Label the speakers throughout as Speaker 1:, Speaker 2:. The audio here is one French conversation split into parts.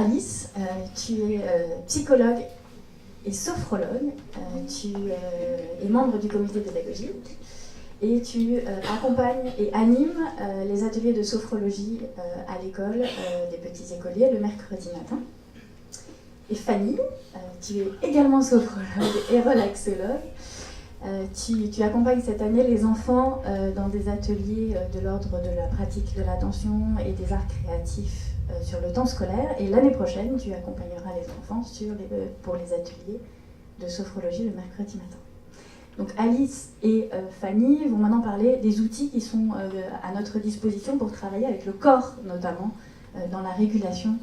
Speaker 1: Alice, tu es psychologue et sophrologue, tu es membre du comité pédagogique et tu accompagnes et animes les ateliers de sophrologie à l'école des petits écoliers le mercredi matin. Et Fanny, tu es également sophrologue et relaxologue. Tu accompagnes cette année les enfants dans des ateliers de l'ordre de la pratique de l'attention et des arts créatifs sur le temps scolaire. Et l'année prochaine, tu accompagneras les enfants pour les ateliers de sophrologie le mercredi matin. Donc Alice et Fanny vont maintenant parler des outils qui sont à notre disposition pour travailler avec le corps, notamment dans la régulation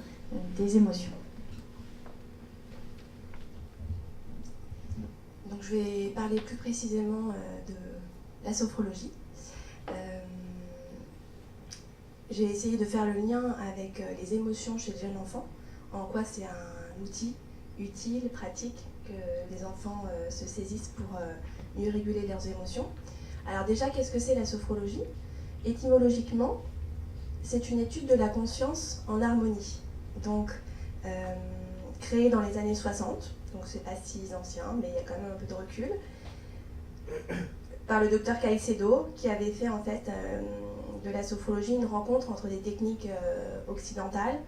Speaker 1: des émotions.
Speaker 2: Donc je vais parler plus précisément de la sophrologie. J'ai essayé de faire le lien avec les émotions chez le jeune enfant, en quoi c'est un outil utile, pratique, que les enfants se saisissent pour mieux réguler leurs émotions. Alors déjà, qu'est-ce que c'est la sophrologie ? Étymologiquement, c'est une étude de la conscience en harmonie. Donc, créée dans les années 60, donc c'est pas si ancien, mais il y a quand même un peu de recul, par le docteur Caicedo, qui avait fait en fait de la sophrologie une rencontre entre des techniques occidentales,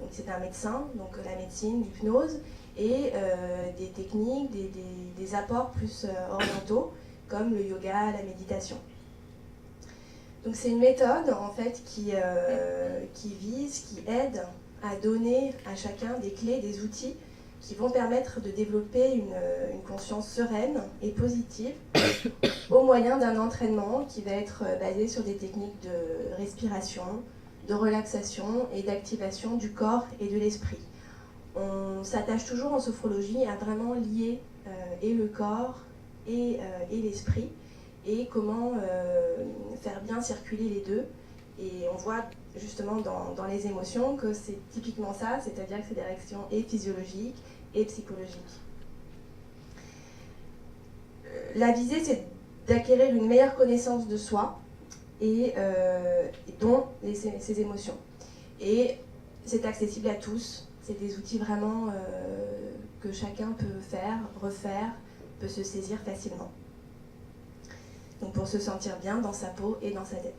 Speaker 2: donc c'est un médecin, donc la médecine, l'hypnose, et des techniques, des apports plus orientaux, comme le yoga, la méditation. Donc c'est une méthode en fait qui vise, qui aide à donner à chacun des clés, des outils qui vont permettre de développer une conscience sereine et positive au moyen d'un entraînement qui va être basé sur des techniques de respiration, de relaxation et d'activation du corps et de l'esprit. On s'attache toujours en sophrologie à vraiment lier et le corps et l'esprit et comment faire bien circuler les deux. Et on voit justement dans les émotions que c'est typiquement ça, c'est-à-dire que c'est des réactions et physiologiques et psychologiques. La visée, c'est d'acquérir une meilleure connaissance de soi et dont ses émotions. Et c'est accessible à tous. C'est des outils vraiment que chacun peut faire, refaire, peut se saisir facilement. Donc pour se sentir bien dans sa peau et dans sa tête.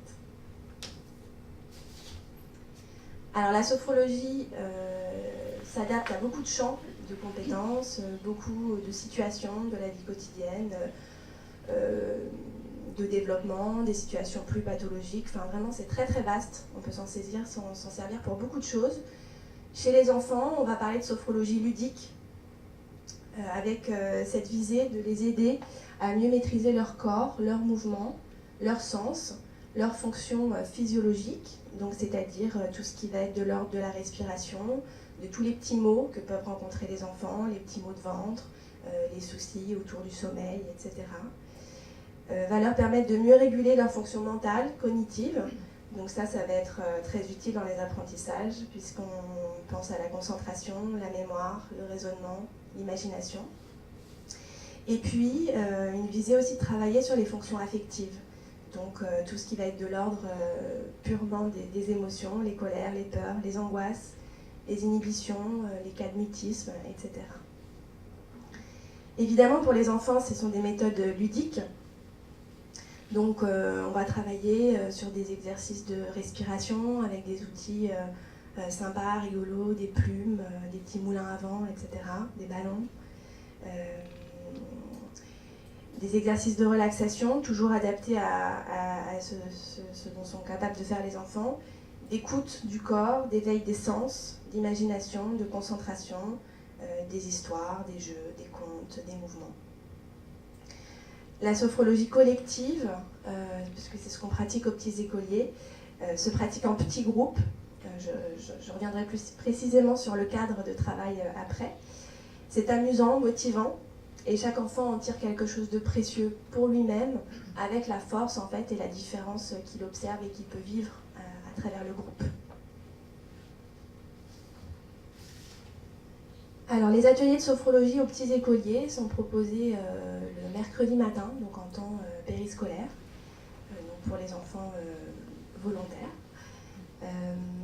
Speaker 2: Alors la sophrologie s'adapte à beaucoup de champs de compétences, beaucoup de situations de la vie quotidienne, de développement, des situations plus pathologiques. Enfin vraiment c'est très très vaste. On peut s'en saisir, s'en servir pour beaucoup de choses. Chez les enfants, on va parler de sophrologie ludique, avec cette visée de les aider à mieux maîtriser leur corps, leurs mouvements, leurs sens, leurs fonctions physiologiques, donc c'est-à-dire tout ce qui va être de l'ordre de la respiration, de tous les petits maux que peuvent rencontrer les enfants, les petits maux de ventre, les soucis autour du sommeil, etc. Va leur permettre de mieux réguler leur fonction mentale, cognitive. Donc ça va être très utile dans les apprentissages, puisqu'on pense à la concentration, la mémoire, le raisonnement, l'imagination. Et puis, une visée aussi de travailler sur les fonctions affectives. Donc tout ce qui va être de l'ordre purement des émotions, les colères, les peurs, les angoisses, les inhibitions, les cas de mutisme, etc. Évidemment, pour les enfants, ce sont des méthodes ludiques. Donc on va travailler sur des exercices de respiration avec des outils sympas, rigolos, des plumes, des petits moulins à vent, etc., des ballons. Des exercices de relaxation, toujours adaptés à ce dont sont capables de faire les enfants, d'écoute du corps, d'éveil des sens, d'imagination, de concentration, des histoires, des jeux, des contes, des mouvements. La sophrologie collective, puisque c'est ce qu'on pratique aux petits écoliers, se pratique en petits groupes. Je reviendrai plus précisément sur le cadre de travail après. C'est amusant, motivant, et chaque enfant en tire quelque chose de précieux pour lui-même, avec la force en fait et la différence qu'il observe et qu'il peut vivre à travers le groupe. Alors les ateliers de sophrologie aux petits écoliers sont proposés le mercredi matin, donc en temps périscolaire, donc pour les enfants volontaires.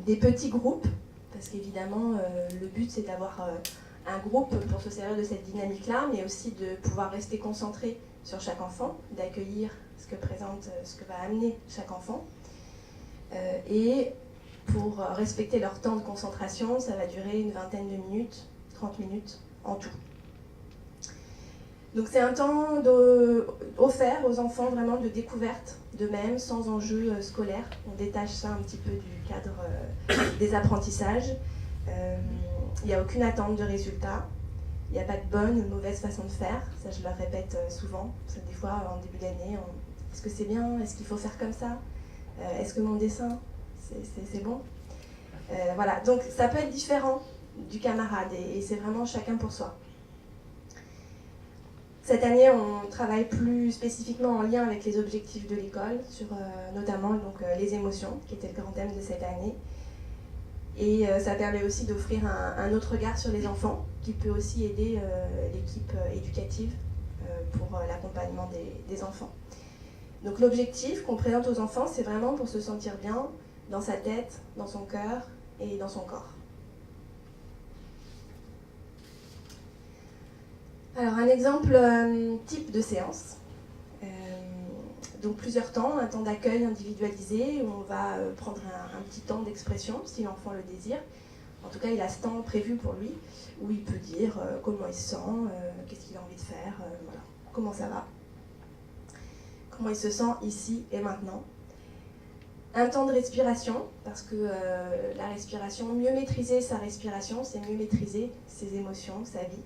Speaker 2: Des petits groupes, parce qu'évidemment, le but c'est d'avoir un groupe pour se servir de cette dynamique-là, mais aussi de pouvoir rester concentré sur chaque enfant, d'accueillir ce que va amener chaque enfant. Et pour respecter leur temps de concentration, ça va durer une vingtaine de minutes, 30 minutes en tout. Donc c'est un temps offert aux enfants vraiment de découverte d'eux-mêmes, sans enjeu scolaire. On détache ça un petit peu du cadre des apprentissages. Il n'y a aucune attente de résultat. Il n'y a pas de bonne ou de mauvaise façon de faire. Ça, je le répète souvent. Parce que des fois, en début d'année, est-ce que c'est bien? Est-ce qu'il faut faire comme ça? Est-ce que mon dessin, c'est bon? Voilà, donc ça peut être différent du camarade et c'est vraiment chacun pour soi. Cette année, on travaille plus spécifiquement en lien avec les objectifs de l'école, sur notamment donc, les émotions, qui était le grand thème de cette année. Et ça permet aussi d'offrir un autre regard sur les enfants, qui peut aussi aider l'équipe éducative pour l'accompagnement des enfants. Donc l'objectif qu'on présente aux enfants, c'est vraiment pour se sentir bien dans sa tête, dans son cœur et dans son corps. Alors un exemple type de séance, donc plusieurs temps, un temps d'accueil individualisé où on va prendre un petit temps d'expression si l'enfant le désire. En tout cas, il a ce temps prévu pour lui où il peut dire comment il se sent, qu'est-ce qu'il a envie de faire, voilà, comment ça va, comment il se sent ici et maintenant. Un temps de respiration, parce que la respiration, mieux maîtriser sa respiration, c'est mieux maîtriser ses émotions, sa vie.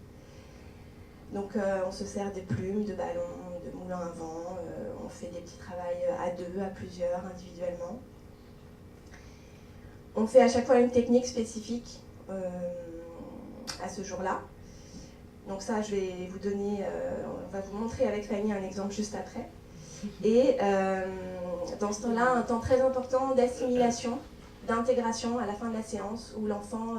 Speaker 2: Donc on se sert de plumes, de ballons, de moulins à vent, on fait des petits travails à deux, à plusieurs, individuellement. On fait à chaque fois une technique spécifique à ce jour-là. Donc ça, je vais vous donner, on va vous montrer avec Fanny un exemple juste après. Et dans ce temps-là, un temps très important d'assimilation, d'intégration à la fin de la séance, où l'enfant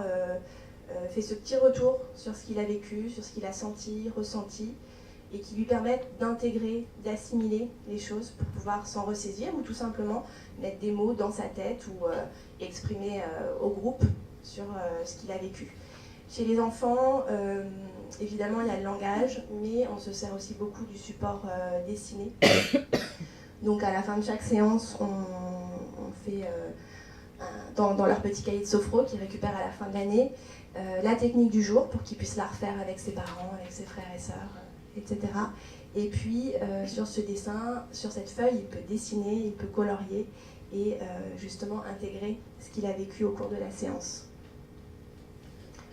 Speaker 2: fait ce petit retour sur ce qu'il a vécu, sur ce qu'il a senti, ressenti, et qui lui permettent d'intégrer, d'assimiler les choses pour pouvoir s'en ressaisir, ou tout simplement mettre des mots dans sa tête ou exprimer au groupe sur ce qu'il a vécu. Chez les enfants, évidemment, il y a le langage, mais on se sert aussi beaucoup du support dessiné. Donc à la fin de chaque séance, on fait, dans leur petit cahier de sophro qu'ils récupèrent à la fin de l'année, la technique du jour pour qu'ils puissent la refaire avec ses parents, avec ses frères et sœurs, etc. Et puis sur ce dessin, sur cette feuille, il peut dessiner, il peut colorier et justement intégrer ce qu'il a vécu au cours de la séance.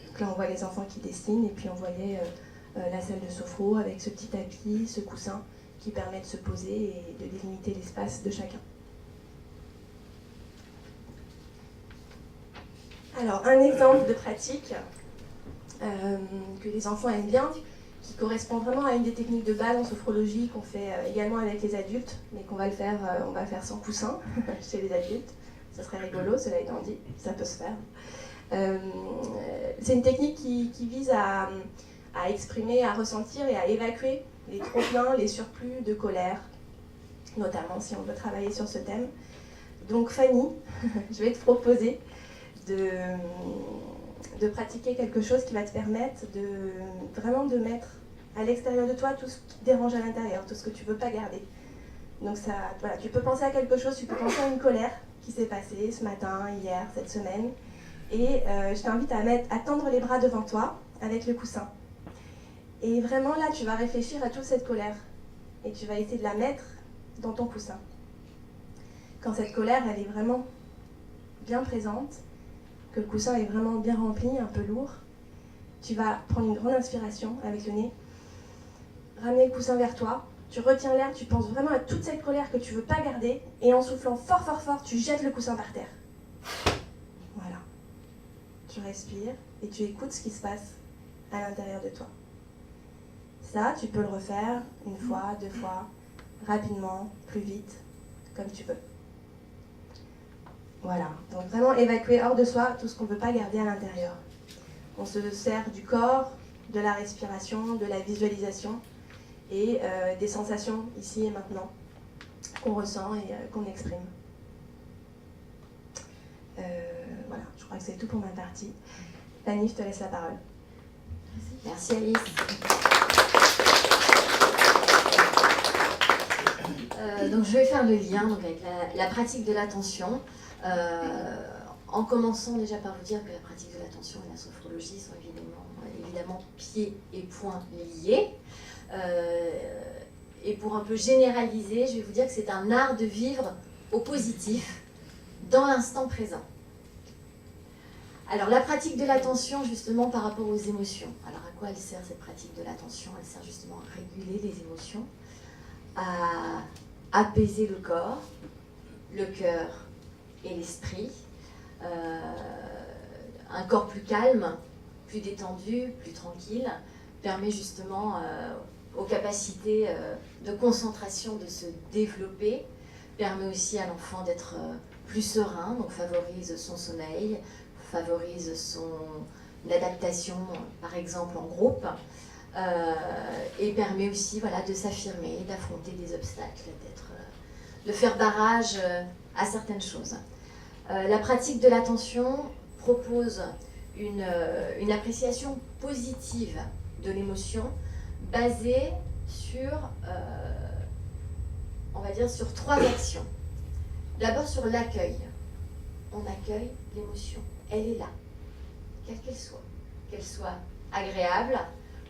Speaker 2: Donc là on voit les enfants qui dessinent et puis on voyait la salle de sophro avec ce petit tapis, ce coussin qui permet de se poser et de délimiter l'espace de chacun. Alors, un exemple de pratique que les enfants aiment bien, qui correspond vraiment à une des techniques de base en sophrologie qu'on fait également avec les adultes, mais on va le faire sans coussin chez les adultes. Ça serait rigolo, cela étant dit, ça peut se faire. C'est une technique qui vise à exprimer, à ressentir et à évacuer les trop-pleins, les surplus de colère, notamment si on veut travailler sur ce thème. Donc Fanny, je vais te proposer de pratiquer quelque chose qui va te permettre vraiment de mettre à l'extérieur de toi tout ce qui te dérange à l'intérieur, tout ce que tu ne veux pas garder. Donc ça, voilà, tu peux penser à quelque chose, tu peux penser à une colère qui s'est passée ce matin, hier, cette semaine. Et je t'invite à tendre les bras devant toi avec le coussin. Et vraiment là, tu vas réfléchir à toute cette colère. Et tu vas essayer de la mettre dans ton coussin. Quand cette colère, elle est vraiment bien présente, que le coussin est vraiment bien rempli, un peu lourd, tu vas prendre une grande inspiration avec le nez, ramener le coussin vers toi, tu retiens l'air, tu penses vraiment à toute cette colère que tu ne veux pas garder, et en soufflant fort fort fort, tu jettes le coussin par terre. Voilà. Tu respires et tu écoutes ce qui se passe à l'intérieur de toi. Ça, tu peux le refaire une fois, deux fois, rapidement, plus vite, comme tu veux. Voilà, donc vraiment évacuer hors de soi tout ce qu'on ne veut pas garder à l'intérieur. On se sert du corps, de la respiration, de la visualisation et des sensations ici et maintenant qu'on ressent et qu'on exprime. Voilà. voilà, je crois que c'est tout pour ma partie. Fanny, je te laisse la parole.
Speaker 3: Merci Alice. Donc je vais faire le lien donc, avec la pratique de l'attention, en commençant déjà par vous dire que la pratique de l'attention et la sophrologie sont évidemment pieds et poings liés. Et pour un peu généraliser, je vais vous dire que c'est un art de vivre au positif, dans l'instant présent. Alors la pratique de l'attention justement par rapport aux émotions. Alors à quoi elle sert cette pratique de l'attention? Elle sert justement à réguler les émotions, à apaiser le corps, le cœur et l'esprit. Un corps plus calme, plus détendu, plus tranquille, permet justement aux capacités de concentration de se développer, permet aussi à l'enfant d'être plus serein, donc favorise son sommeil, favorise son adaptation, par exemple en groupe, et permet aussi voilà, de s'affirmer, d'affronter des obstacles, de faire barrage à certaines choses. La pratique de l'attention propose une appréciation positive de l'émotion basée sur, on va dire, sur 3 actions. D'abord sur l'accueil. On accueille l'émotion. Elle est là, quelle qu'elle soit agréable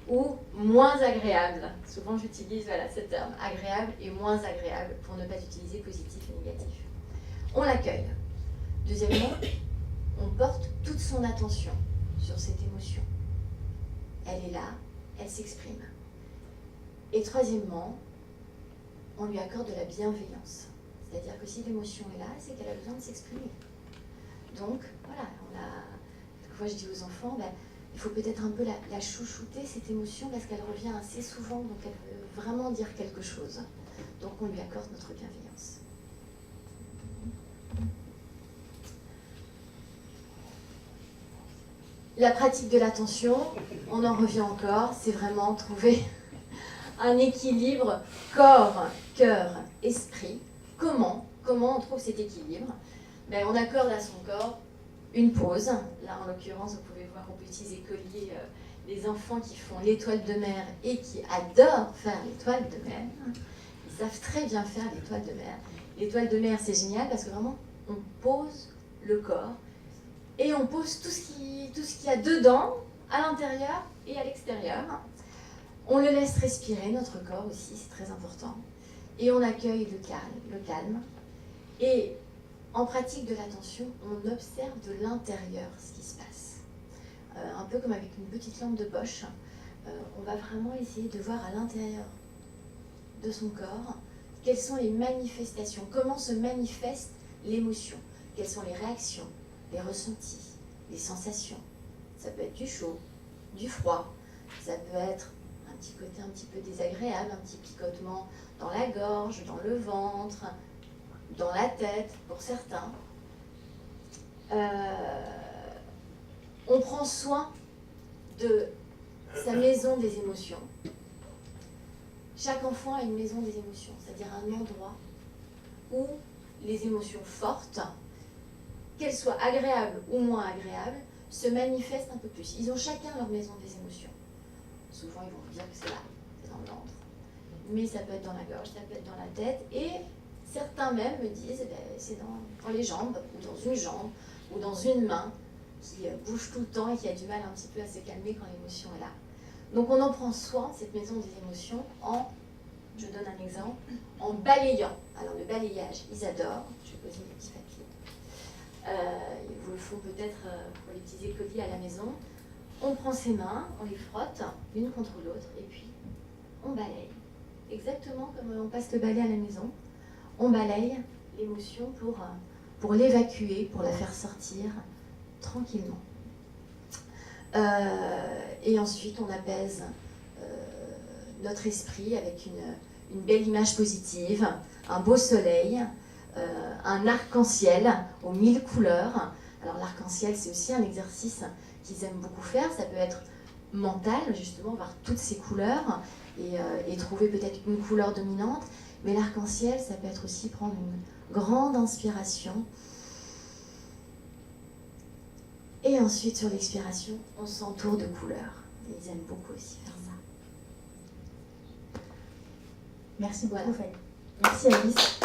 Speaker 3: ou moins agréable. Souvent j'utilise voilà, ce terme, agréable et moins agréable, pour ne pas utiliser positif et négatif. On l'accueille. Deuxièmement, on porte toute son attention sur cette émotion. Elle est là, elle s'exprime. Et troisièmement, on lui accorde de la bienveillance. C'est-à-dire que si l'émotion est là, c'est qu'elle a besoin de s'exprimer. Donc, voilà, quelquefois je dis aux enfants, il faut peut-être un peu la chouchouter, cette émotion, parce qu'elle revient assez souvent, donc elle veut vraiment dire quelque chose. Donc on lui accorde notre bienveillance. La pratique de l'attention, on en revient encore, c'est vraiment trouver un équilibre corps, cœur, esprit. Comment on trouve cet équilibre? On accorde à son corps une pause. Là, en l'occurrence, vous pouvez voir aux petits écoliers les enfants qui font l'étoile de mer et qui adorent faire l'étoile de mer. Ils savent très bien faire l'étoile de mer. L'étoile de mer, c'est génial parce que vraiment, on pose le corps et on pose tout ce qu'il y a dedans, à l'intérieur et à l'extérieur. On le laisse respirer, notre corps aussi, c'est très important. Et on accueille le calme. Et en pratique de l'attention, on observe de l'intérieur ce qui se passe. Un peu comme avec une petite lampe de poche, on va vraiment essayer de voir à l'intérieur de son corps quelles sont les manifestations, comment se manifeste l'émotion, quelles sont les réactions, les ressentis, les sensations. Ça peut être du chaud, du froid, ça peut être un petit côté un petit peu désagréable, un petit picotement dans la gorge, dans le ventre, dans la tête pour certains. On prend soin de sa maison des émotions. Chaque enfant a une maison des émotions, c'est-à-dire un endroit où les émotions fortes, qu'elles soient agréables ou moins agréables, se manifestent un peu plus. Ils ont chacun leur maison des émotions. Souvent, ils vont vous dire que c'est là, c'est dans le ventre. Mais ça peut être dans la gorge, ça peut être dans la tête. Et certains même me disent, c'est dans les jambes, ou dans une jambe, ou dans une main, qui bouge tout le temps et qui a du mal un petit peu à se calmer quand l'émotion est là. Donc on en prend soin, cette maison des émotions, je donne un exemple, en balayant. Alors le balayage, ils adorent. Je vais poser mes petits papiers. Ils vous le font peut-être pour les petits écoliers à la maison. On prend ses mains, on les frotte l'une contre l'autre et puis on balaye. Exactement comme on passe le balai à la maison. On balaye l'émotion pour l'évacuer, pour la faire sortir tranquillement. Et ensuite, on apaise notre esprit avec une belle image positive, un beau soleil, un arc-en-ciel aux 1000 couleurs. Alors l'arc-en-ciel, c'est aussi un exercice qu'ils aiment beaucoup faire. Ça peut être mental, justement, voir toutes ces couleurs et trouver peut-être une couleur dominante. Mais l'arc-en-ciel, ça peut être aussi prendre une grande inspiration Et ensuite, sur l'expiration, on s'entoure de couleurs. Et ils aiment beaucoup aussi faire ça.
Speaker 1: Merci beaucoup,
Speaker 3: Voilà.
Speaker 1: Fanny. Merci, Alice.